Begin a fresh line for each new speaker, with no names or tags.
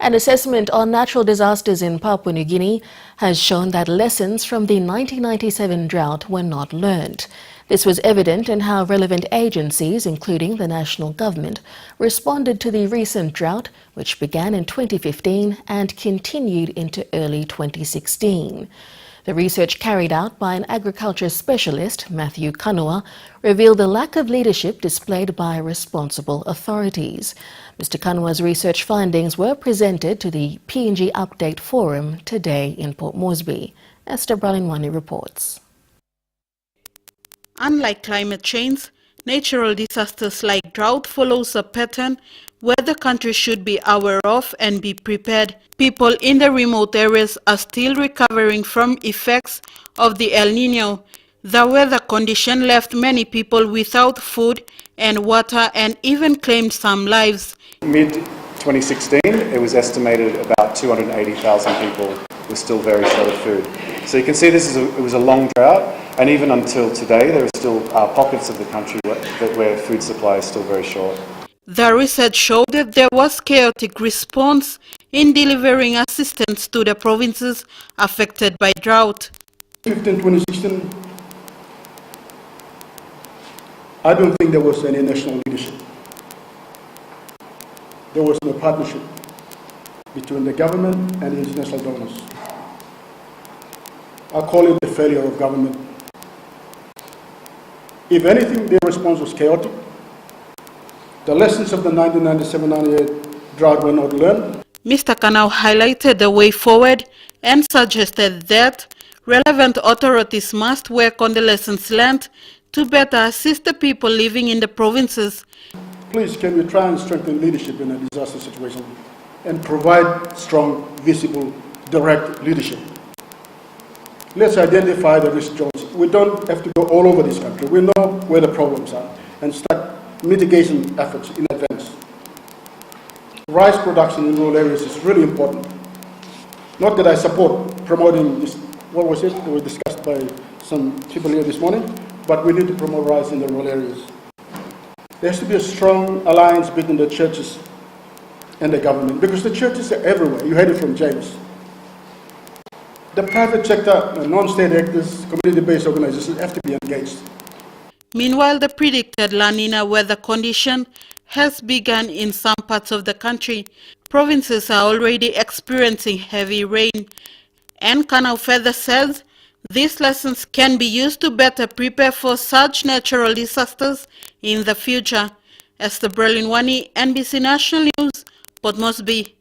An assessment on natural disasters in Papua New Guinea has shown that lessons from the 1997 drought were not learned. This was evident in how relevant agencies, including the national government, responded to the recent drought, which began in 2015 and continued into early 2016. The research carried out by an agriculture specialist, Matthew Kanua, revealed the lack of leadership displayed by responsible authorities. Mr. Kanua's research findings were presented to the PNG Update Forum today in Port Moresby. Esther Bralinwani reports.
Unlike climate change, natural disasters like drought follows a pattern where the country should be aware of and be prepared. People in the remote areas are still recovering from effects of the El Niño. The weather condition left many people without food and water and even claimed some lives.
Mid-2016, it was estimated about 280,000 people were still very short of food. So you can see it was a long drought, and even until today, there are still pockets of the country where food supply is still very short.
The research showed that there was chaotic response in delivering assistance to the provinces affected by drought.
2016, I don't think there was any national leadership. There was no partnership between the government and the international donors. I call it the failure of government. If anything, their response was chaotic. The lessons of the 1997-98 drought were not learned.
Mr. Kanau highlighted the way forward and suggested that relevant authorities must work on the lessons learned to better assist the people living in the provinces.
Please, can we try and strengthen leadership in a disaster situation and provide strong, visible, direct leadership? Let's identify the risk zones. We don't have to go all over this country. We know where the problems are and start mitigation efforts in advance. Rice production in rural areas is really important. Not that I support promoting this, what was it? It was discussed by some people here this morning, but we need to promote rice in the rural areas. There has to be a strong alliance between the churches and the government, because the churches are everywhere. You heard it from James. The private sector, non-state actors, community-based organizations have to be engaged.
Meanwhile, the predicted La Nina weather condition has begun in some parts of the country. Provinces are already experiencing heavy rain. And Kanau further says these lessons can be used to better prepare for such natural disasters in the future. Esther Bralinwani, NBC National News, Port Moresby.